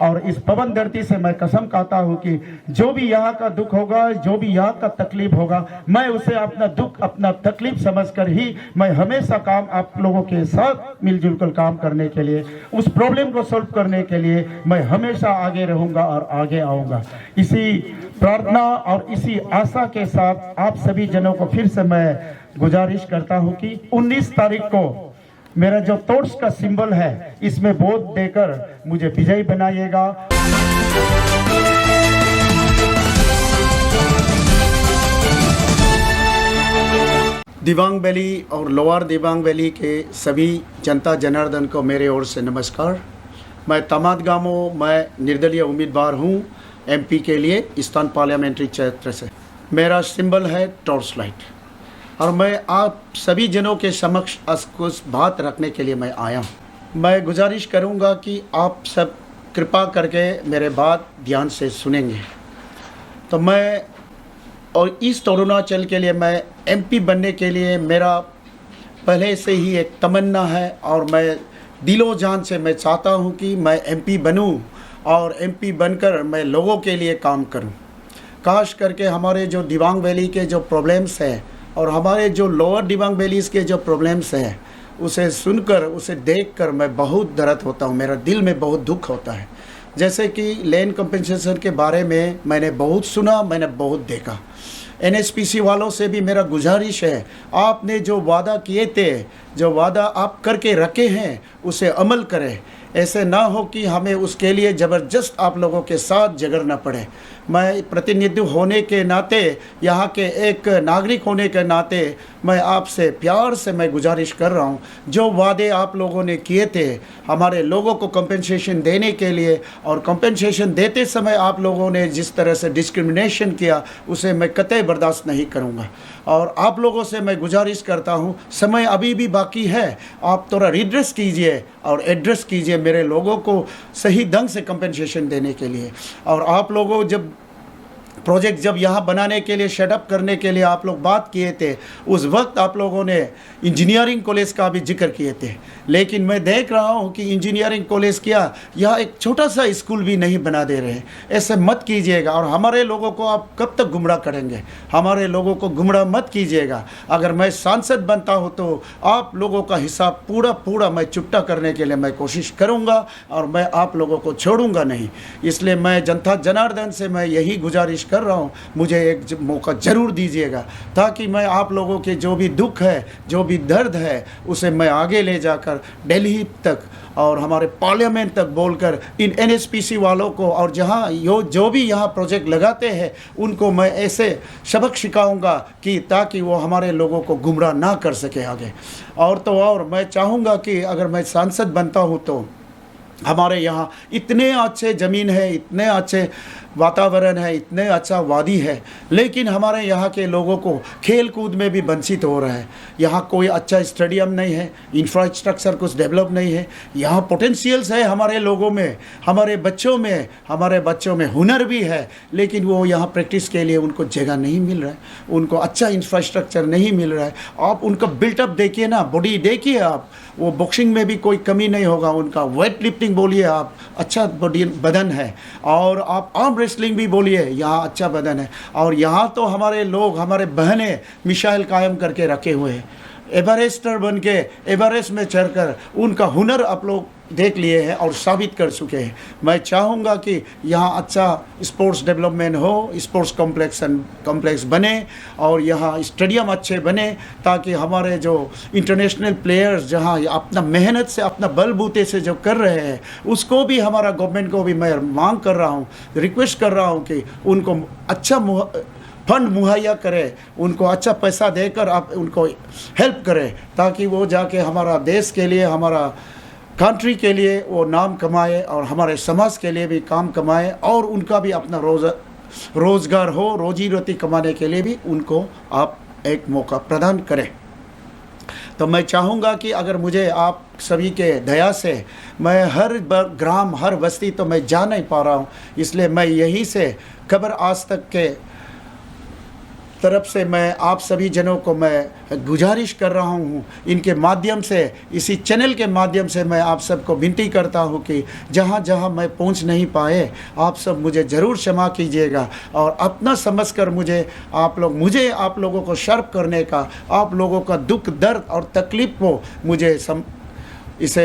और इस पवन धरती से मैं कसम खाता हूँ कि जो भी यहाँ का दुख होगा, जो भी यहाँ का तकलीफ होगा, मैं उसे अपना दुख अपना तकलीफ समझकर ही मैं हमेशा काम आप लोगों के साथ मिलजुल कर काम करने के लिए, उस प्रॉब्लम को सॉल्व करने के लिए मैं हमेशा आगे रहूँगा और आगे आऊँगा। इसी प्रार्थना और इसी आशा के साथ आप सभी जनों को फिर से मैं गुजारिश करता हूं कि 19 तारीख को मेरा जो थॉट्स का सिंबल है इसमें वोट देकर मुझे विजयी बनाइएगा। दिबांग वैली और लोअर दिबांग वैली के सभी जनता जनार्दन को मेरे ओर से नमस्कार। मैं तमात गामो मैं निर्दलीय उम्मीदवार हूं एमपी के लिए ईस्टर्न पार्लियामेंट्री क्षेत्र से। मेरा सिंबल है टॉर्च लाइट और मैं आप सभी जनों के समक्ष कुछ बात रखने के लिए मैं आया हूँ। मैं गुजारिश करूँगा कि आप सब कृपा करके मेरे बात ध्यान से सुनेंगे। तो मैं और इस अरुणाचल के लिए मैं एमपी बनने के लिए मेरा पहले से ही एक तमन्ना है और मैं दिलो जान से मैं चाहता हूँ कि मैं एमपी बनूँ और एमपी बनकर मैं लोगों के लिए काम करूँ। काश करके हमारे जो दिबांग वैली के जो प्रॉब्लम्स हैं और हमारे जो लोअर दिबांग वैलीज़ के जो प्रॉब्लम्स हैं उसे सुनकर उसे देखकर मैं बहुत दर्द होता हूँ, मेरा दिल में बहुत दुख होता है। जैसे कि लैंड कंपनसेशन के बारे में मैंने बहुत सुना, मैंने बहुत देखा। एनएचपीसी वालों से भी मेरा गुजारिश है, आपने जो वादा किए थे, जो वादा आप करके रखे हैं उसे अमल करें। ऐसे ना हो कि हमें उसके लिए ज़बरदस्त आप लोगों के साथ झगड़ना पड़े। मैं प्रतिनिधि होने के नाते, यहाँ के एक नागरिक होने के नाते मैं आपसे प्यार से मैं गुजारिश कर रहा हूँ, जो वादे आप लोगों ने किए थे हमारे लोगों को कंपनसेशन देने के लिए, और कंपनसेशन देते समय आप लोगों ने जिस तरह से डिस्क्रिमिनेशन किया उसे मैं कतई बर्दाश्त नहीं करूँगा। और आप लोगों से मैं गुजारिश करता हूँ, समय अभी भी बाकी है, आप थोड़ा रिड्रेस कीजिए और एड्रेस कीजिए मेरे लोगों को सही ढंग से कंपनसेशन देने के लिए। और आप लोगों जब प्रोजेक्ट जब यहाँ बनाने के लिए सेटअप करने के लिए आप लोग बात किए थे, उस वक्त आप लोगों ने इंजीनियरिंग कॉलेज का भी जिक्र किए थे, लेकिन मैं देख रहा हूँ कि इंजीनियरिंग कॉलेज क्या यहाँ एक छोटा सा स्कूल भी नहीं बना दे रहे। ऐसे मत कीजिएगा और हमारे लोगों को आप कब तक गुमराह करेंगे? हमारे लोगों को गुमराह मत कीजिएगा। अगर मैं सांसद बनता हूँ तो आप लोगों का हिसाब पूरा मैं चुकता करने के लिए मैं कोशिश करूँगा और मैं आप लोगों को छोड़ूंगा नहीं। इसलिए मैं जनता जनार्दन से मैं यही गुजारिश कर रहा हूँ, मुझे एक मौका ज़रूर दीजिएगा ताकि मैं आप लोगों के जो भी दुख है, जो भी दर्द है, उसे मैं आगे ले जाकर दिल्ली तक और हमारे पार्लियामेंट तक बोलकर इन एनएचपीसी वालों को और जहाँ जो भी यहाँ प्रोजेक्ट लगाते हैं उनको मैं ऐसे सबक सिखाऊंगा कि ताकि वो हमारे लोगों को गुमराह ना कर सके आगे। और तो और मैं चाहूँगा कि अगर मैं सांसद बनता हूँ तो हमारे यहाँ इतने अच्छे ज़मीन है, इतने अच्छे वातावरण है, इतने अच्छा वादी है, लेकिन हमारे यहाँ के लोगों को खेल कूद में भी वंचित हो रहा है। यहाँ कोई अच्छा स्टेडियम नहीं है, इंफ्रास्ट्रक्चर कुछ डेवलप नहीं है। यहाँ पोटेंशियल्स है हमारे लोगों में, हमारे बच्चों में हुनर भी है, लेकिन वो यहाँ प्रैक्टिस के लिए उनको जगह नहीं मिल रहा है, उनको अच्छा इंफ्रास्ट्रक्चर नहीं मिल रहा है। आप उनका बिल्टअप देखिए ना, बॉडी देखिए आप, वो बॉक्सिंग में भी कोई कमी नहीं होगा उनका, वेट लिफ्टिंग बोलिए आप, अच्छा बॉडी बदन है, और आप आर्म रेसलिंग भी बोलिए, यहाँ अच्छा बदन है। और यहाँ तो हमारे लोग, हमारे बहनें मिसाइल कायम करके रखे हुए हैं, एवरेस्टर बन के एवरेस्ट में चढ़कर उनका हुनर आप लोग देख लिए हैं और साबित कर चुके हैं। मैं चाहूँगा कि यहाँ अच्छा स्पोर्ट्स डेवलपमेंट हो, स्पोर्ट्स कॉम्प्लेक्स बने और यहाँ स्टेडियम अच्छे बने, ताकि हमारे जो इंटरनेशनल प्लेयर्स जहाँ अपना मेहनत से, अपना बलबूते से जो कर रहे हैं, उसको भी हमारा गवर्नमेंट को भी मैं मांग कर रहा हूँ, रिक्वेस्ट कर रहा हूँ कि उनको अच्छा फंड मुहैया करें, उनको अच्छा पैसा देकर आप उनको हेल्प करें, ताकि वो जाके हमारा देश के लिए, हमारा कंट्री के लिए वो नाम कमाए और हमारे समाज के लिए भी काम कमाए, और उनका भी अपना रोज़गार हो, रोजी रोटी कमाने के लिए भी उनको आप एक मौका प्रदान करें। तो मैं चाहूँगा कि अगर मुझे आप सभी के दया से, मैं हर ग्राम, हर बस्ती तो मैं जा नहीं पा रहा हूँ, इसलिए मैं यहीं से खबर आज तक के तरफ से मैं आप सभी जनों को मैं गुजारिश कर रहा हूँ, इनके माध्यम से, इसी चैनल के माध्यम से मैं आप सबको विनती करता हूँ कि जहाँ जहाँ मैं पहुँच नहीं पाए आप सब मुझे ज़रूर क्षमा कीजिएगा और अपना समझकर मुझे आप लोगों को शार्प करने का, आप लोगों का दुख दर्द और तकलीफ़ को मुझे इसे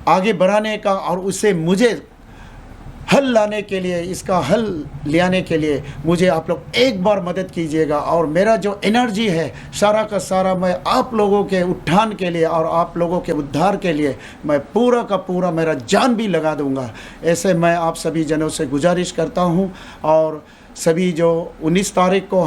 आगे बढ़ाने का और उससे मुझे हल लाने के लिए, इसका हल ले आने के लिए मुझे आप लोग एक बार मदद कीजिएगा। और मेरा जो एनर्जी है सारा का सारा मैं आप लोगों के उत्थान के लिए और आप लोगों के उद्धार के लिए मैं पूरा का पूरा मेरा जान भी लगा दूंगा। ऐसे मैं आप सभी जनों से गुजारिश करता हूं। और सभी जो 19 तारीख को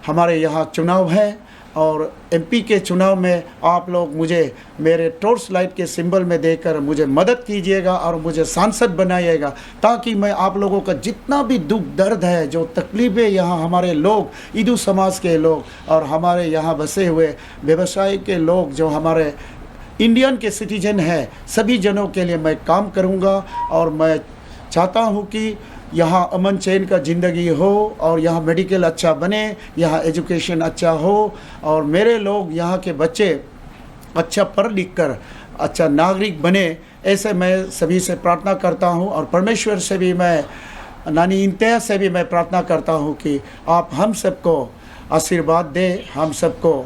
हमारे यहाँ चुनाव है और एमपी के चुनाव में आप लोग मुझे मेरे टॉर्च लाइट के सिंबल में देकर मुझे मदद कीजिएगा और मुझे सांसद बनाइएगा, ताकि मैं आप लोगों का जितना भी दुख दर्द है, जो तकलीफ़ें यहाँ हमारे लोग, ईदू समाज के लोग और हमारे यहाँ बसे हुए व्यवसाय के लोग, जो हमारे इंडियन के सिटीजन हैं, सभी जनों के लिए मैं काम करूँगा। और मैं चाहता हूँ कि यहाँ अमन चैन का ज़िंदगी हो और यहाँ मेडिकल अच्छा बने, यहाँ एजुकेशन अच्छा हो और मेरे लोग, यहाँ के बच्चे अच्छा पढ़ लिख कर अच्छा नागरिक बने। ऐसे मैं सभी से प्रार्थना करता हूँ और परमेश्वर से भी मैं, नानी इंतहा से भी मैं प्रार्थना करता हूँ कि आप हम सबको आशीर्वाद दे, हम सबको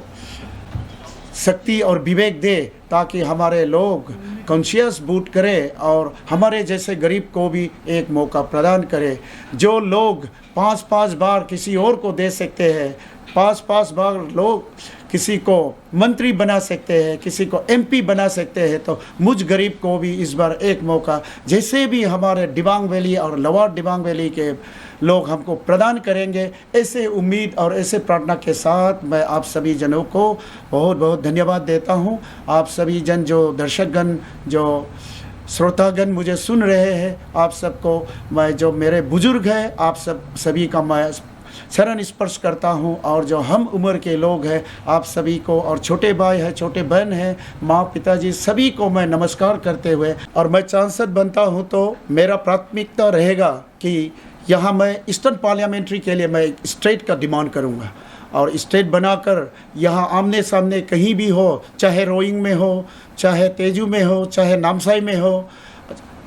शक्ति और विवेक दे, ताकि हमारे लोग कॉन्शियस वोट करें और हमारे जैसे गरीब को भी एक मौका प्रदान करें। जो लोग 5-5 बार किसी और को दे सकते हैं, 5-5 बार लोग किसी को मंत्री बना सकते हैं, किसी को एमपी बना सकते हैं, तो मुझ गरीब को भी इस बार एक मौका, जैसे भी हमारे दिबांग वैली और लोअर दिबांग वैली के लोग हमको प्रदान करेंगे, ऐसे उम्मीद और ऐसे प्रार्थना के साथ मैं आप सभी जनों को बहुत बहुत धन्यवाद देता हूं। आप सभी जन, जो दर्शकगण, जो श्रोतागण मुझे सुन रहे हैं, आप सबको मैं, जो मेरे बुजुर्ग हैं, आप सभी का मैं चरण स्पर्श करता हूं। और जो हम उम्र के लोग हैं, आप सभी को, और छोटे भाई हैं, छोटे बहन हैं, माँ पिताजी, सभी को मैं नमस्कार करते हुए, और मैं सांसद बनता हूं तो मेरा प्राथमिकता रहेगा कि यहाँ मैं ईस्टर्न पार्लियामेंट्री के लिए मैं स्टेट का डिमांड करूँगा और स्टेट बनाकर यहाँ आमने सामने कहीं भी हो, चाहे रोइंग में हो, चाहे तेजू में हो, चाहे नामसाई में हो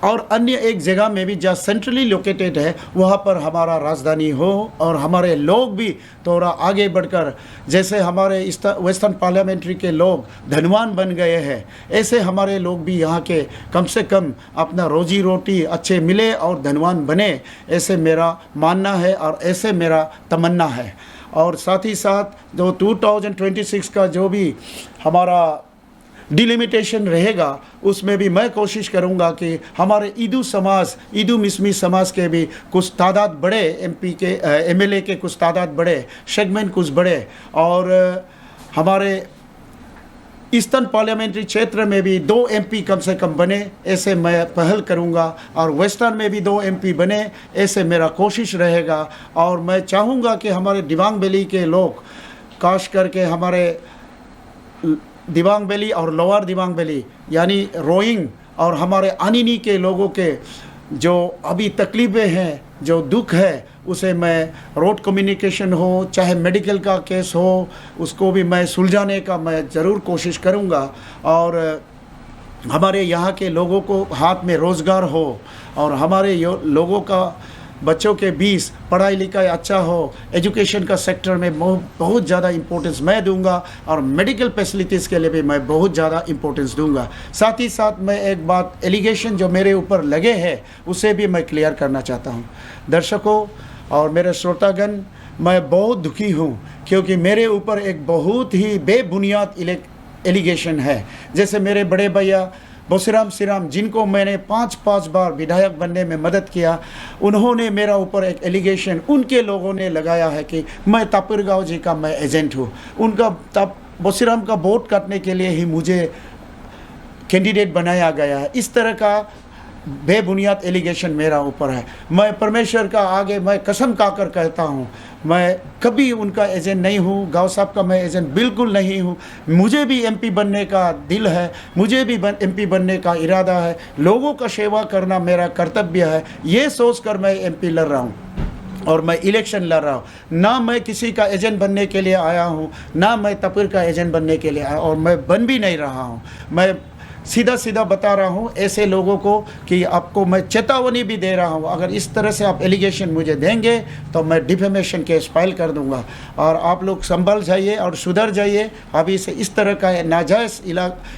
और अन्य एक जगह में भी जहाँ सेंट्रली लोकेटेड है, वहाँ पर हमारा राजधानी हो और हमारे लोग भी थोड़ा आगे बढ़कर, जैसे हमारे वेस्टर्न पार्लियामेंट्री के लोग धनवान बन गए हैं, ऐसे हमारे लोग भी यहाँ के कम से कम अपना रोजी रोटी अच्छे मिले और धनवान बने, ऐसे मेरा मानना है और ऐसे मेरा तमन्ना है। और साथ ही साथ जो 2026 का जो भी हमारा डिलिमिटेशन रहेगा, उसमें भी मैं कोशिश करूंगा कि हमारे ईदू समाज, ईदू मिसमी समाज के भी कुछ तादाद बढ़े, एमपी के एमएलए के कुछ तादाद बढ़े, सेगमेंट कुछ बढ़े और हमारे ईस्टर्न पार्लियामेंट्री क्षेत्र में भी 2 एमपी कम से कम बने, ऐसे मैं पहल करूंगा। और वेस्टर्न में भी 2 एमपी बने, ऐसे मेरा कोशिश रहेगा। और मैं चाहूँगा कि हमारे दिबांग वैली के लोग, खास करके हमारे दिबांग वैली और लोअर दिबांग वैली यानी रोइंग और हमारे आनिनी के लोगों के जो अभी तकलीफ़ें हैं, जो दुख है, उसे मैं रोड कम्युनिकेशन हो, चाहे मेडिकल का केस हो, उसको भी मैं सुलझाने का मैं ज़रूर कोशिश करूँगा। और हमारे यहाँ के लोगों को हाथ में रोज़गार हो और हमारे लोगों का बच्चों के बीच पढ़ाई लिखाई अच्छा हो, एजुकेशन का सेक्टर में बहुत ज़्यादा इम्पोर्टेंस मैं दूंगा और मेडिकल फैसिलिटीज़ के लिए भी मैं बहुत ज़्यादा इम्पोर्टेंस दूंगा। साथ ही साथ मैं एक बात, एलिगेशन जो मेरे ऊपर लगे हैं उसे भी मैं क्लियर करना चाहता हूं। दर्शकों और मेरे श्रोतागण, मैं बहुत दुखी हूं क्योंकि मेरे ऊपर एक बहुत ही बेबुनियाद एलिगेशन है। जैसे मेरे बड़े भैया बोसीराम सिराम, जिनको मैंने 5 बार विधायक बनने में मदद किया, उन्होंने मेरा ऊपर एक एलिगेशन उनके लोगों ने लगाया है कि मैं तापिरगांव जी का मैं एजेंट हूँ। उनका बोसीराम का वोट काटने के लिए ही मुझे कैंडिडेट बनाया गया है। इस तरह का बेबुनियाद एलिगेशन मेरा ऊपर है। मैं परमेश्वर का आगे मैं कसम खाकर कहता हूँ, मैं कभी उनका एजेंट नहीं हूँ, गाँव साहब का मैं एजेंट बिल्कुल नहीं हूँ। मुझे भी एमपी बनने का दिल है, मुझे भी एमपी बनने का इरादा है, लोगों का सेवा करना मेरा कर्तव्य है, ये सोचकर मैं एमपी लड़ रहा हूँ। और मैं इलेक्शन लड़ रहा हूँ। ना मैं किसी का एजेंट बनने के लिए आया हूँ, ना मैं तपिर का एजेंट बनने के लिए आया, और मैं बन भी नहीं रहा हूँ। मैं सीधा सीधा बता रहा हूँ ऐसे लोगों को कि आपको मैं चेतावनी भी दे रहा हूँ, अगर इस तरह से आप एलिगेशन मुझे देंगे तो मैं डिफेमेशन केस फाइल कर दूँगा। और आप लोग संभल जाइए और सुधर जाइए। अभी से इस तरह का नाजायज़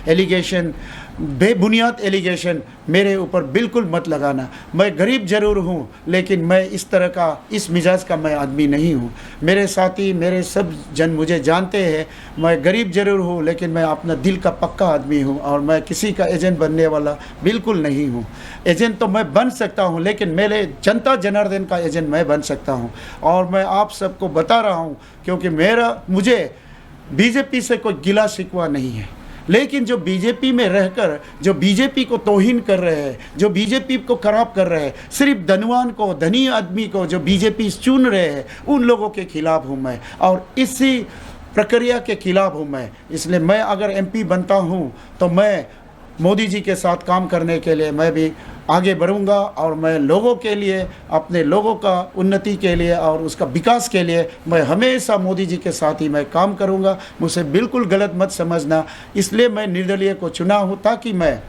एलिगेशन, बेबुनियाद एलिगेशन मेरे ऊपर बिल्कुल मत लगाना। मैं गरीब ज़रूर हूँ, लेकिन मैं इस तरह का, इस मिजाज का मैं आदमी नहीं हूँ। मेरे साथी, मेरे सब जन मुझे जानते हैं। मैं गरीब ज़रूर हूँ, लेकिन मैं अपना दिल का पक्का आदमी हूँ, और मैं किसी का एजेंट बनने वाला बिल्कुल नहीं हूँ। एजेंट तो मैं बन सकता हूँ, लेकिन मेरे जनता जनार्दन का एजेंट मैं बन सकता हूँ। और मैं आप सबको बता रहा हूँ, क्योंकि मुझे बीजेपी से कोई गिला शिकवा नहीं है, लेकिन जो बीजेपी में रहकर जो बीजेपी को तौहीन कर रहे हैं, जो बीजेपी को खराब कर रहे हैं, सिर्फ धनवान को, धनी आदमी को जो बीजेपी चुन रहे हैं, उन लोगों के खिलाफ हूँ मैं, और इसी प्रक्रिया के खिलाफ हूँ मैं। इसलिए मैं अगर एमपी बनता हूँ तो मैं मोदी जी के साथ काम करने के लिए मैं भी आगे बढ़ूंगा, और मैं लोगों के लिए, अपने लोगों का उन्नति के लिए और उसका विकास के लिए मैं हमेशा मोदी जी के साथ ही मैं काम करूंगा। मुझे बिल्कुल गलत मत समझना। इसलिए मैं निर्दलीय को चुना हूं, ताकि मैं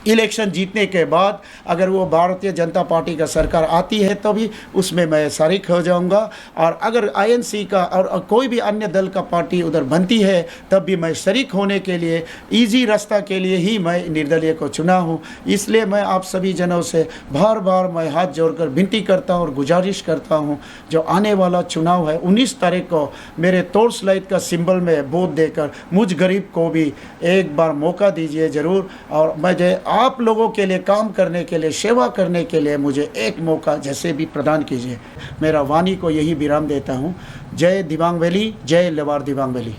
इलेक्शन जीतने के बाद अगर वो भारतीय जनता पार्टी का सरकार आती है तो भी उसमें मैं शरीक हो जाऊंगा, और अगर आईएनसी का और कोई भी अन्य दल का पार्टी उधर बनती है तब भी मैं शरीक होने के लिए, इजी रास्ता के लिए ही मैं निर्दलीय को चुना हूं। इसलिए मैं आप सभी जनों से बार बार मैं हाथ जोड़कर विनती करता हूं और गुजारिश करता हूं, जो आने वाला चुनाव है 19 तारीख को मेरे टॉर्च लाइट का सिंबल में वोट देकर मुझ गरीब को भी एक बार मौका दीजिए ज़रूर। और मुझे आप लोगों के लिए काम करने के लिए, सेवा करने के लिए मुझे एक मौका जैसे भी प्रदान कीजिए। मेरा वाणी को यही विराम देता हूँ। जय दिबांग वैली, जय लवार दिबांग वैली।